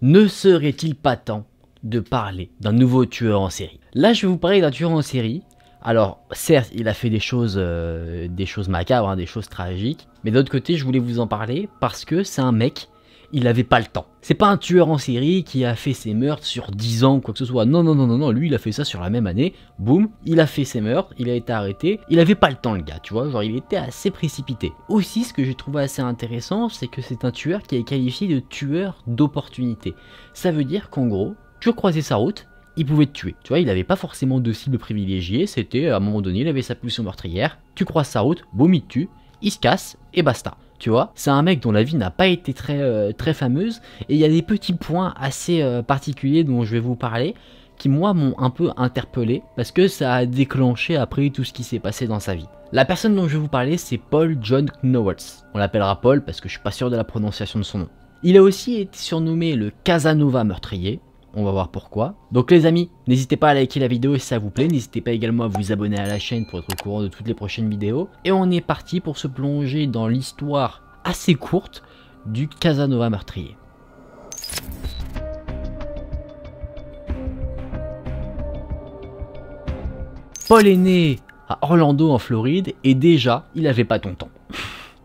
Ne serait-il pas temps de parler d'un nouveau tueur en série? Là, je vais vous parler d'un tueur en série. Alors, certes, il a fait des choses macabres, hein, des choses tragiques. Mais d'autre côté, je voulais vous en parler parce que c'est un mec, il avait pas le temps. C'est pas un tueur en série qui a fait ses meurtres sur 10 ans ou quoi que ce soit. Non, non, non, non, non, lui, il a fait ça sur la même année. Boum, il a fait ses meurtres, il a été arrêté. Il avait pas le temps, le gars, tu vois. Genre, il était assez précipité. Aussi, ce que j'ai trouvé assez intéressant, c'est que c'est un tueur qui est qualifié de tueur d'opportunité. Ça veut dire qu'en gros, tu croisais sa route, il pouvait te tuer. Tu vois, il n'avait pas forcément de cible privilégiée, c'était à un moment donné, il avait sa pulsion meurtrière, tu croises sa route, boum, il te tue, il se casse, et basta. Tu vois, c'est un mec dont la vie n'a pas été très fameuse, et il y a des petits points assez particuliers dont je vais vous parler, qui moi m'ont un peu interpellé, parce que ça a déclenché après tout ce qui s'est passé dans sa vie. La personne dont je vais vous parler, c'est Paul John Knowles. On l'appellera Paul parce que je suis pas sûr de la prononciation de son nom. Il a aussi été surnommé le Casanova meurtrier. On va voir pourquoi. Donc les amis, n'hésitez pas à liker la vidéo si ça vous plaît. N'hésitez pas également à vous abonner à la chaîne pour être au courant de toutes les prochaines vidéos. Et on est parti pour se plonger dans l'histoire assez courte du Casanova meurtrier. Paul est né à Orlando en Floride et déjà, il avait pas ton temps.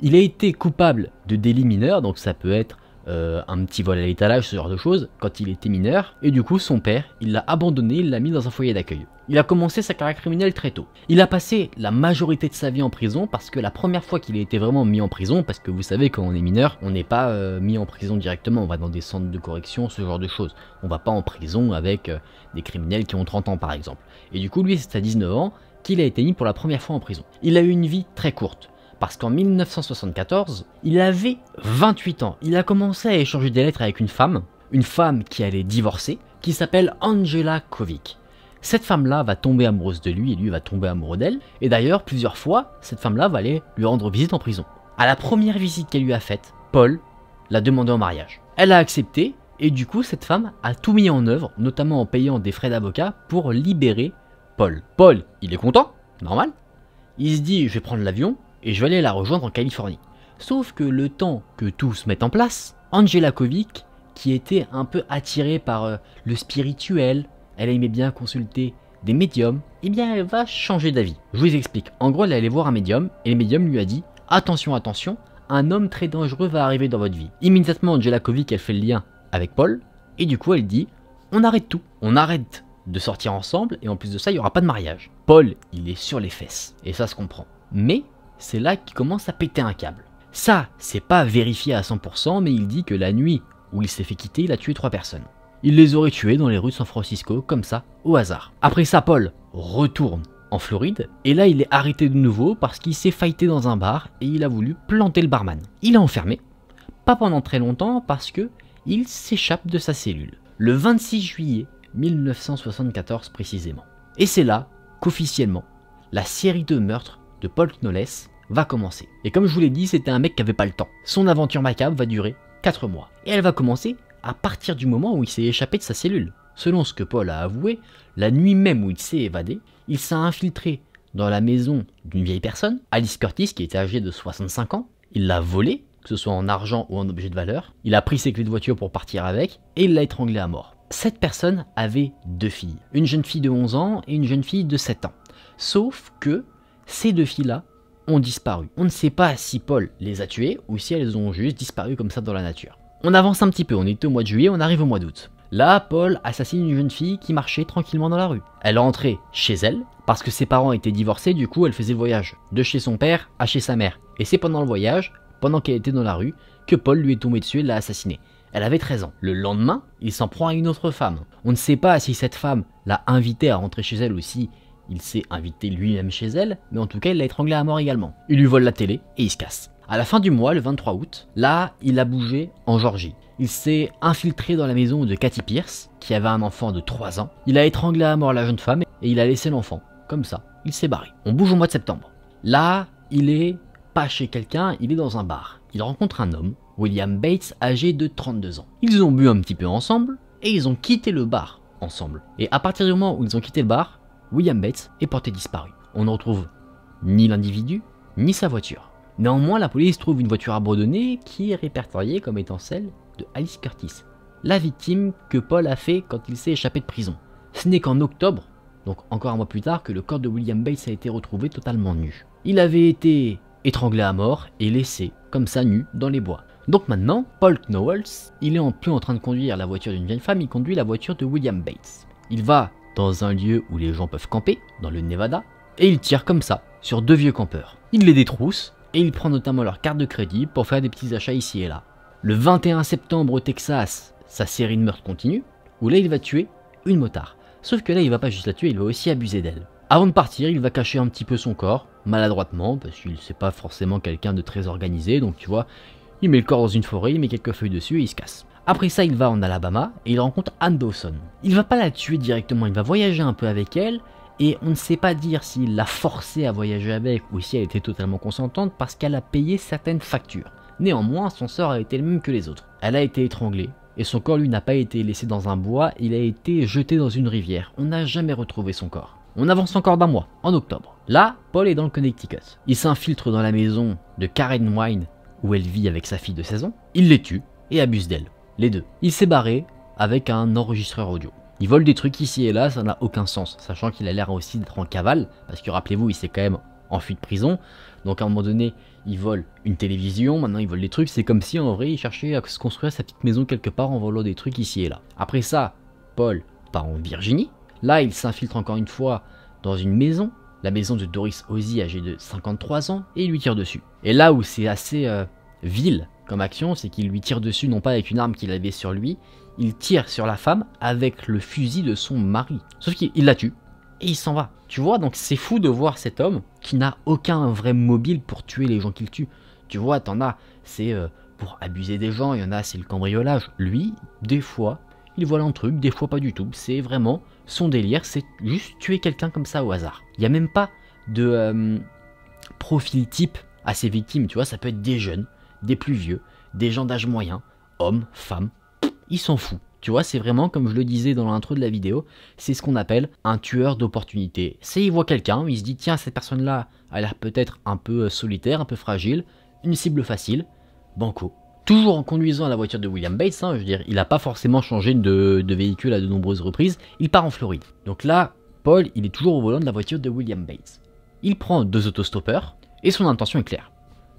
Il a été coupable de délits mineurs, donc ça peut être un petit vol à l'étalage, ce genre de choses, quand il était mineur, et du coup son père, il l'a abandonné, il l'a mis dans un foyer d'accueil. Il a commencé sa carrière criminelle très tôt. Il a passé la majorité de sa vie en prison, parce que la première fois qu'il a été vraiment mis en prison, parce que vous savez quand on est mineur, on n'est pas mis en prison directement, on va dans des centres de correction, ce genre de choses. On va pas en prison avec des criminels qui ont 30 ans par exemple. Et du coup lui c'est à 19 ans qu'il a été mis pour la première fois en prison. Il a eu une vie très courte. Parce qu'en 1974, il avait 28 ans. Il a commencé à échanger des lettres avec une femme qui allait divorcer, qui s'appelle Angela Kovic. Cette femme-là va tomber amoureuse de lui et lui va tomber amoureux d'elle. Et d'ailleurs, plusieurs fois, cette femme-là va aller lui rendre visite en prison. À la première visite qu'elle lui a faite, Paul l'a demandé en mariage. Elle a accepté et du coup, cette femme a tout mis en œuvre, notamment en payant des frais d'avocat pour libérer Paul. Paul, il est content, normal. Il se dit, je vais prendre l'avion et je vais aller la rejoindre en Californie. Sauf que le temps que tout se mette en place, Angela Kovic, qui était un peu attirée par le spirituel, elle aimait bien consulter des médiums, eh bien elle va changer d'avis. Je vous explique. En gros, elle est allée voir un médium, et le médium lui a dit « Attention, attention, un homme très dangereux va arriver dans votre vie. » Immédiatement, Angela Kovic, elle fait le lien avec Paul, et du coup, elle dit « On arrête tout, on arrête de sortir ensemble, et en plus de ça, il n'y aura pas de mariage. » Paul, il est sur les fesses, et ça se comprend. Mais c'est là qu'il commence à péter un câble. Ça, c'est pas vérifié à 100%, mais il dit que la nuit où il s'est fait quitter, il a tué 3 personnes. Il les aurait tuées dans les rues de San Francisco, comme ça, au hasard. Après ça, Paul retourne en Floride, et là il est arrêté de nouveau parce qu'il s'est fighté dans un bar et il a voulu planter le barman. Il est enfermé, pas pendant très longtemps parce que il s'échappe de sa cellule. Le 26 juillet 1974 précisément. Et c'est là qu'officiellement, la série de meurtres de Paul Knowles va commencer. Et comme je vous l'ai dit, c'était un mec qui avait pas le temps. Son aventure macabre va durer 4 mois. Et elle va commencer à partir du moment où il s'est échappé de sa cellule. Selon ce que Paul a avoué, la nuit même où il s'est évadé, il s'est infiltré dans la maison d'une vieille personne, Alice Curtis, qui était âgée de 65 ans. Il l'a volée, que ce soit en argent ou en objet de valeur. Il a pris ses clés de voiture pour partir avec et il l'a étranglée à mort. Cette personne avait 2 filles. Une jeune fille de 11 ans et une jeune fille de 7 ans. Sauf que ces 2 filles-là ont disparu. On ne sait pas si Paul les a tuées ou si elles ont juste disparu comme ça dans la nature. On avance un petit peu, on était au mois de juillet, on arrive au mois d'août. Là, Paul assassine une jeune fille qui marchait tranquillement dans la rue. Elle est entrée chez elle, parce que ses parents étaient divorcés, du coup elle faisait le voyage de chez son père à chez sa mère. Et c'est pendant le voyage, pendant qu'elle était dans la rue, que Paul lui est tombé dessus et l'a assassinée. Elle avait 13 ans. Le lendemain, il s'en prend à une autre femme. On ne sait pas si cette femme l'a invité à rentrer chez elle ou si il s'est invité lui-même chez elle, mais en tout cas, il l'a étranglé à mort également. Il lui vole la télé et il se casse. À la fin du mois, le 23 août, là, il a bougé en Georgie. Il s'est infiltré dans la maison de Kathy Pierce, qui avait un enfant de 3 ans. Il a étranglé à mort la jeune femme et il a laissé l'enfant. Comme ça, il s'est barré. On bouge au mois de septembre. Là, il est pas chez quelqu'un, il est dans un bar. Il rencontre un homme, William Bates, âgé de 32 ans. Ils ont bu un petit peu ensemble et ils ont quitté le bar ensemble. Et à partir du moment où ils ont quitté le bar, William Bates est porté disparu. On ne retrouve ni l'individu, ni sa voiture. Néanmoins, la police trouve une voiture abandonnée qui est répertoriée comme étant celle de Alice Curtis. la victime que Paul a fait quand il s'est échappé de prison. Ce n'est qu'en octobre, donc encore un mois plus tard, que le corps de William Bates a été retrouvé totalement nu. Il avait été étranglé à mort et laissé comme ça nu dans les bois. Donc maintenant, Paul Knowles, il est plus en train de conduire la voiture d'une vieille femme, il conduit la voiture de William Bates. Il va dans un lieu où les gens peuvent camper, dans le Nevada, et il tire comme ça sur 2 vieux campeurs. Il les détrousse et il prend notamment leur carte de crédit pour faire des petits achats ici et là. Le 21 septembre au Texas, sa série de meurtres continue, où là il va tuer une motard. Sauf que là il va pas juste la tuer, il va aussi abuser d'elle. Avant de partir, il va cacher un petit peu son corps, maladroitement, parce qu'il c'est pas forcément quelqu'un de très organisé, donc tu vois, il met le corps dans une forêt, il met quelques feuilles dessus et il se casse. Après ça, il va en Alabama et il rencontre Ann Dawson. Il va pas la tuer directement, il va voyager un peu avec elle, et on ne sait pas dire s'il l'a forcée à voyager avec ou si elle était totalement consentante parce qu'elle a payé certaines factures. Néanmoins, son sort a été le même que les autres. Elle a été étranglée, et son corps lui n'a pas été laissé dans un bois, il a été jeté dans une rivière. On n'a jamais retrouvé son corps. On avance encore d'un mois, en octobre. Là, Paul est dans le Connecticut. Il s'infiltre dans la maison de Karen Wine, où elle vit avec sa fille de 16 ans. Il les tue et abuse d'elle, les deux. Il s'est barré avec un enregistreur audio. Il vole des trucs ici et là, ça n'a aucun sens, sachant qu'il a l'air aussi d'être en cavale, parce que rappelez-vous, il s'est quand même enfui de prison, donc à un moment donné, il vole une télévision, maintenant il vole des trucs, c'est comme si en vrai il cherchait à se construire sa petite maison quelque part en volant des trucs ici et là. Après ça, Paul part en Virginie, là il s'infiltre encore une fois dans une maison, la maison de Doris Ozzie âgée de 53 ans, et il lui tire dessus. Et là où c'est assez vil comme action, c'est qu'il lui tire dessus non pas avec une arme qu'il avait sur lui, il tire sur la femme avec le fusil de son mari. Sauf qu'il la tue et il s'en va. Tu vois, donc c'est fou de voir cet homme qui n'a aucun vrai mobile pour tuer les gens qu'il tue. Tu vois, t'en as, c'est pour abuser des gens, il y en a, c'est le cambriolage. Lui, des fois, il vole un truc, des fois pas du tout. C'est vraiment son délire, c'est juste tuer quelqu'un comme ça au hasard. Il n'y a même pas de profil type à ses victimes, tu vois, ça peut être des jeunes, des plus vieux, des gens d'âge moyen, hommes, femmes. Il s'en fout. Tu vois, c'est vraiment, comme je le disais dans l'intro de la vidéo, c'est ce qu'on appelle un tueur d'opportunité. C'est il voit quelqu'un, il se dit, tiens, cette personne-là a l'air peut-être un peu solitaire, un peu fragile, une cible facile, banco. Toujours en conduisant la voiture de William Bates, hein, je veux dire, il n'a pas forcément changé de véhicule à de nombreuses reprises, il part en Floride. Donc là, Paul, il est toujours au volant de la voiture de William Bates. Il prend 2 autostoppeurs, et son intention est claire,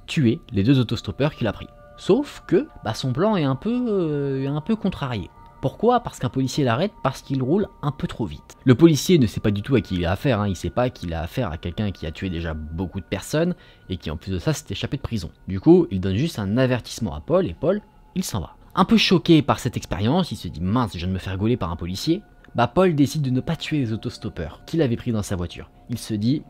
tuer les 2 autostoppeurs qu'il a pris. Sauf que son plan est un peu contrarié. Pourquoi? Parce qu'un policier l'arrête, parce qu'il roule un peu trop vite. Le policier ne sait pas du tout à qui il a affaire, hein. Il sait pas qu'il a affaire à quelqu'un qui a tué déjà beaucoup de personnes et qui en plus de ça s'est échappé de prison. Du coup, il donne juste un avertissement à Paul et Paul, il s'en va. Un peu choqué par cette expérience, il se dit mince, je viens de me faire gauler par un policier. Paul décide de ne pas tuer les autostoppeurs qu'il avait pris dans sa voiture. Il se dit,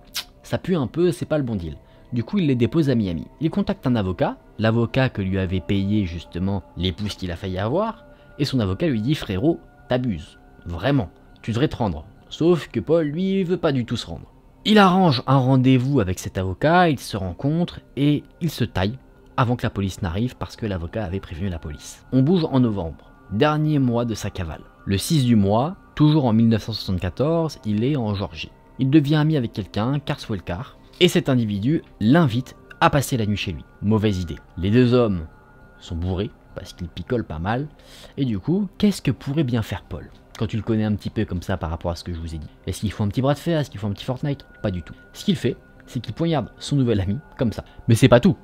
ça pue un peu, c'est pas le bon deal. Du coup, il les dépose à Miami. Il contacte un avocat, l'avocat que lui avait payé justement l'épouse qu'il a failli avoir, et son avocat lui dit, frérot, t'abuses, vraiment, tu devrais te rendre. Sauf que Paul, lui, veut pas du tout se rendre. Il arrange un rendez-vous avec cet avocat, ils se rencontrent et ils se taillent avant que la police n'arrive parce que l'avocat avait prévenu la police. On bouge en novembre, dernier mois de sa cavale. Le 6 du mois, toujours en 1974, il est en Georgie. Il devient ami avec quelqu'un, Carswell Carr, et cet individu l'invite à passer la nuit chez lui. Mauvaise idée. Les 2 hommes sont bourrés, parce qu'ils picolent pas mal, et du coup, qu'est-ce que pourrait bien faire Paul? Quand tu le connais un petit peu comme ça par rapport à ce que je vous ai dit. Est-ce qu'il faut un petit bras de fer? Est-ce qu'il faut un petit Fortnite? Pas du tout. Ce qu'il fait, c'est qu'il poignarde son nouvel ami, comme ça. Mais c'est pas tout.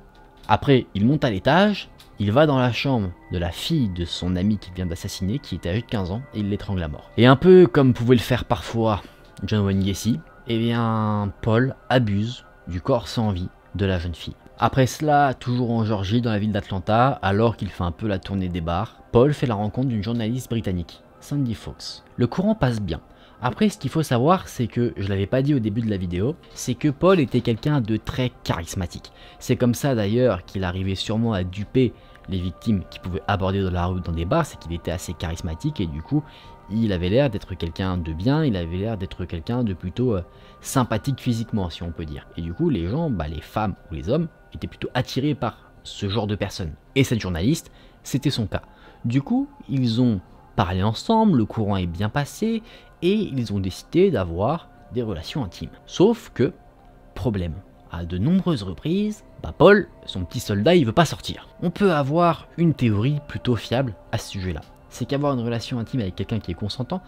Après, il monte à l'étage, il va dans la chambre de la fille de son ami qu'il vient d'assassiner, qui était âgée de 15 ans, et il l'étrangle à mort. Et un peu comme pouvait le faire parfois John Wayne Gacy, eh bien, Paul abuse du corps sans vie de la jeune fille. Après cela, toujours en Georgie, dans la ville d'Atlanta, alors qu'il fait un peu la tournée des bars, Paul fait la rencontre d'une journaliste britannique, Sandy Fox. Le courant passe bien. Après, ce qu'il faut savoir, c'est que, je l'avais pas dit au début de la vidéo, c'est que Paul était quelqu'un de très charismatique. C'est comme ça d'ailleurs qu'il arrivait sûrement à duper les victimes qui pouvaient aborder dans la rue dans des bars, c'est qu'il était assez charismatique et du coup, il avait l'air d'être quelqu'un de bien, il avait l'air d'être quelqu'un de plutôt sympathique physiquement, si on peut dire. Et du coup, les gens, les femmes ou les hommes, étaient plutôt attirés par ce genre de personnes. Et cette journaliste, c'était son cas. Du coup, ils ont parlé ensemble, le courant est bien passé, et ils ont décidé d'avoir des relations intimes. Sauf que, problème, à de nombreuses reprises, Paul, son petit soldat, il veut pas sortir. On peut avoir une théorie plutôt fiable à ce sujet-là. c'est qu'avoir une relation intime avec quelqu'un qui est consentant,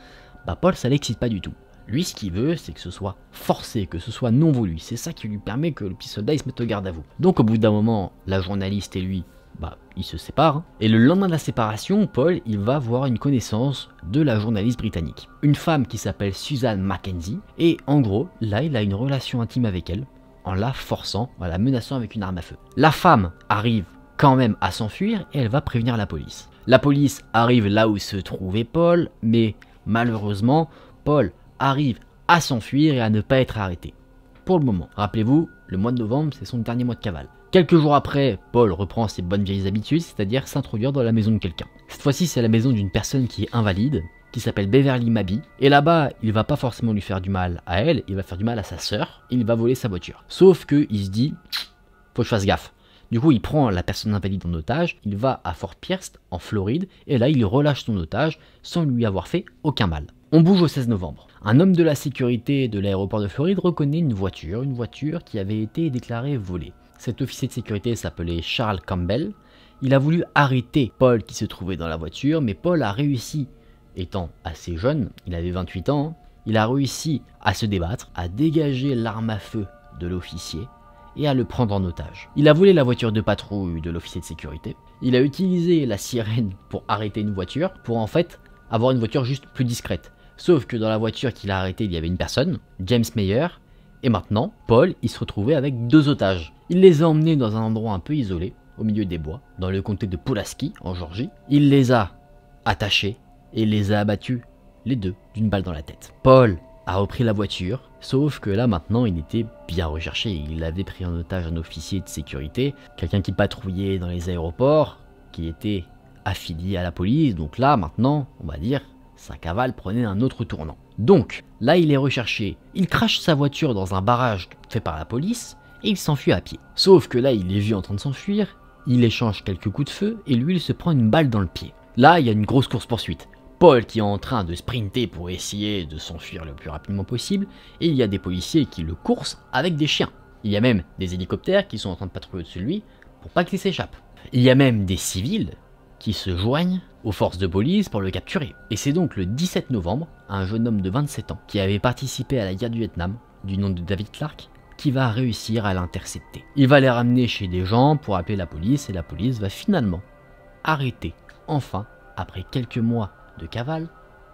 bah Paul ça l'excite pas du tout. Lui ce qu'il veut c'est que ce soit forcé, que ce soit non voulu, c'est ça qui lui permet que le petit soldat il se mette au garde à vous. Donc au bout d'un moment, la journaliste et lui, bah ils se séparent, hein. Et le lendemain de la séparation, Paul il va voir une connaissance de la journaliste britannique. Une femme qui s'appelle Susan Mackenzie, et en gros, là il a une relation intime avec elle, en la forçant, en la menaçant avec une arme à feu. La femme arrive quand même à s'enfuir et elle va prévenir la police. La police arrive là où se trouvait Paul, mais malheureusement, Paul arrive à s'enfuir et à ne pas être arrêté. Pour le moment, rappelez-vous, le mois de novembre, c'est son dernier mois de cavale. Quelques jours après, Paul reprend ses bonnes vieilles habitudes, c'est-à-dire s'introduire dans la maison de quelqu'un. Cette fois-ci, c'est la maison d'une personne qui est invalide, qui s'appelle Beverly Maby. Et là-bas, il va pas forcément lui faire du mal à elle, il va faire du mal à sa sœur, il va voler sa voiture. Sauf que il se dit, faut que je fasse gaffe. Du coup, il prend la personne invalide en otage, il va à Fort Pierce, en Floride, et là, il relâche son otage sans lui avoir fait aucun mal. On bouge au 16 novembre. Un homme de la sécurité de l'aéroport de Floride reconnaît une voiture qui avait été déclarée volée. Cet officier de sécurité s'appelait Charles Campbell. Il a voulu arrêter Paul qui se trouvait dans la voiture, mais Paul a réussi, étant assez jeune, il avait 28 ans, il a réussi à se débattre, à dégager l'arme à feu de l'officier et à le prendre en otage. Il a volé la voiture de patrouille de l'officier de sécurité. Il a utilisé la sirène pour arrêter une voiture, pour en fait avoir une voiture juste plus discrète. Sauf que dans la voiture qu'il a arrêtée, il y avait une personne, James Meyer, et maintenant, Paul, il se retrouvait avec 2 otages. Il les a emmenés dans un endroit un peu isolé, au milieu des bois, dans le comté de Pulaski, en Georgie. Il les a attachés et les a abattus, les 2, d'une balle dans la tête. Paul a repris la voiture, sauf que là maintenant il était bien recherché. Il avait pris en otage un officier de sécurité, quelqu'un qui patrouillait dans les aéroports, qui était affilié à la police, donc là maintenant, on va dire, sa cavale prenait un autre tournant. Donc, là il est recherché, il crache sa voiture dans un barrage fait par la police, et il s'enfuit à pied. Sauf que là il est vu en train de s'enfuir, il échange quelques coups de feu, et lui il se prend une balle dans le pied. Là il y a une grosse course-poursuite. Paul qui est en train de sprinter pour essayer de s'enfuir le plus rapidement possible, et il y a des policiers qui le coursent avec des chiens. Il y a même des hélicoptères qui sont en train de patrouiller au-dessus de lui pour pas qu'il s'échappe. Il y a même des civils qui se joignent aux forces de police pour le capturer. Et c'est donc le 17 novembre, un jeune homme de 27 ans qui avait participé à la guerre du Vietnam, du nom de David Clark, qui va réussir à l'intercepter. Il va les ramener chez des gens pour appeler la police, et la police va finalement arrêter, enfin, après quelques mois de cavale,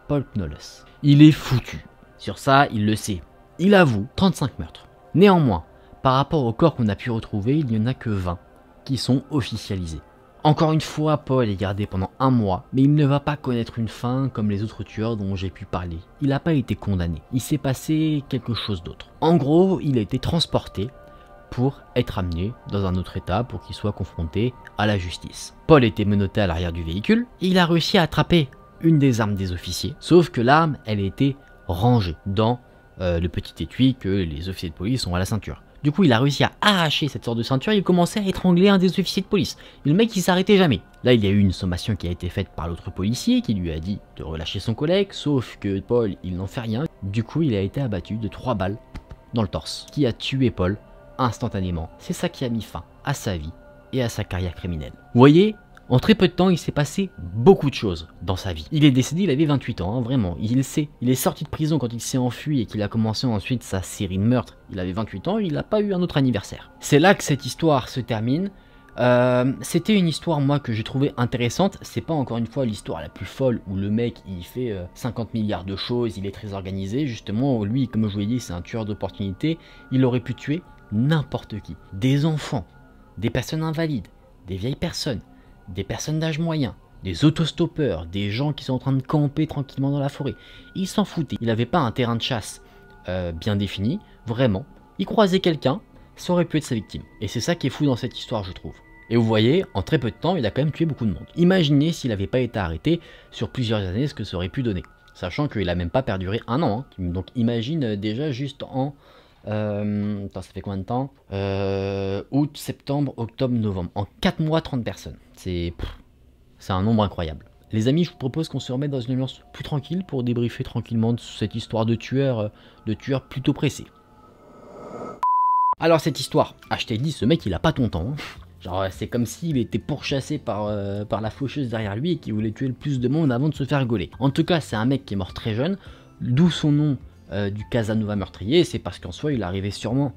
Paul Knowles. Il est foutu. Sur ça, il le sait. Il avoue 35 meurtres. Néanmoins, par rapport au corps qu'on a pu retrouver, il n'y en a que 20 qui sont officialisés. Encore une fois, Paul est gardé pendant 1 mois, mais il ne va pas connaître une fin comme les autres tueurs dont j'ai pu parler. Il n'a pas été condamné. Il s'est passé quelque chose d'autre. En gros, il a été transporté pour être amené dans un autre état pour qu'il soit confronté à la justice. Paul était menotté à l'arrière du véhicule et il a réussi à attraper une des armes des officiers, sauf que l'arme, elle était rangée dans le petit étui que les officiers de police ont à la ceinture. Du coup, il a réussi à arracher cette sorte de ceinture et il commençait à étrangler un des officiers de police. Et le mec, il s'arrêtait jamais. Là, il y a eu une sommation qui a été faite par l'autre policier qui lui a dit de relâcher son collègue, sauf que Paul, il n'en fait rien. Du coup, il a été abattu de 3 balles dans le torse, qui a tué Paul instantanément. C'est ça qui a mis fin à sa vie et à sa carrière criminelle. Vous voyez, en très peu de temps, il s'est passé beaucoup de choses dans sa vie. Il est décédé, il avait 28 ans, hein, vraiment. Il est sorti de prison quand il s'est enfui et qu'il a commencé ensuite sa série de meurtres. Il avait 28 ans, il n'a pas eu un autre anniversaire. C'est là que cette histoire se termine. C'était une histoire, moi, que j'ai trouvé intéressante. C'est pas encore une fois l'histoire la plus folle où le mec, il fait 50 milliards de choses, il est très organisé. Justement, lui, comme je vous l'ai dit, c'est un tueur d'opportunités. Il aurait pu tuer n'importe qui. Des enfants, des personnes invalides, des vieilles personnes, des personnes d'âge moyen, des autostoppeurs, des gens qui sont en train de camper tranquillement dans la forêt. Il s'en foutait. Il n'avait pas un terrain de chasse bien défini, vraiment. Il croisait quelqu'un, ça aurait pu être sa victime. Et c'est ça qui est fou dans cette histoire, je trouve. Et vous voyez, en très peu de temps, il a quand même tué beaucoup de monde. Imaginez s'il n'avait pas été arrêté sur plusieurs années, ce que ça aurait pu donner. Sachant qu'il n'a même pas perduré 1 an. Hein. Donc imagine déjà juste en... Attends, ça fait combien de temps août, septembre, octobre, novembre. En 4 mois, 30 personnes. C'est un nombre incroyable. Les amis, je vous propose qu'on se remette dans une ambiance plus tranquille pour débriefer tranquillement de cette histoire de tueur plutôt pressé. Alors cette histoire, je t'ai dit, ce mec il a pas ton temps. Hein. Genre c'est comme s'il était pourchassé par la faucheuse derrière lui et qui voulait tuer le plus de monde avant de se faire gauler. En tout cas c'est un mec qui est mort très jeune, d'où son nom du Casanova meurtrier, c'est parce qu'en soi il arrivait sûrement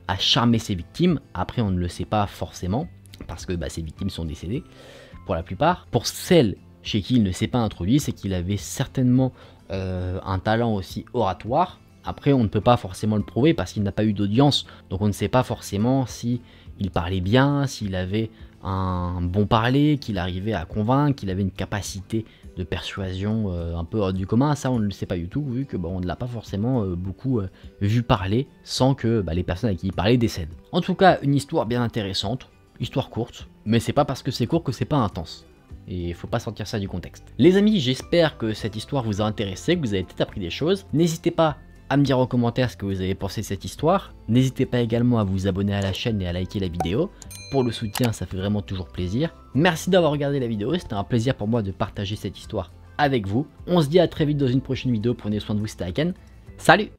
à charmer ses victimes, après on ne le sait pas forcément, parce que ses victimes sont décédées pour la plupart. Pour celles chez qui il ne s'est pas introduit, c'est qu'il avait certainement un talent aussi oratoire. Après on ne peut pas forcément le prouver parce qu'il n'a pas eu d'audience, donc on ne sait pas forcément si il parlait bien, s'il avait un bon parler, qu'il arrivait à convaincre, qu'il avait une capacité de persuasion un peu hors du commun. Ça on ne le sait pas du tout, vu que on ne l'a pas forcément beaucoup vu parler sans que les personnes à qui il parlait décèdent. En tout cas une histoire bien intéressante, histoire courte, mais c'est pas parce que c'est court que c'est pas intense. Et il faut pas sortir ça du contexte. Les amis, j'espère que cette histoire vous a intéressé, que vous avez peut-être appris des choses. N'hésitez pas à me dire en commentaire ce que vous avez pensé de cette histoire. N'hésitez pas également à vous abonner à la chaîne et à liker la vidéo. Pour le soutien, ça fait vraiment toujours plaisir. Merci d'avoir regardé la vidéo, c'était un plaisir pour moi de partager cette histoire avec vous. On se dit à très vite dans une prochaine vidéo, prenez soin de vous, c'était Aken. Salut!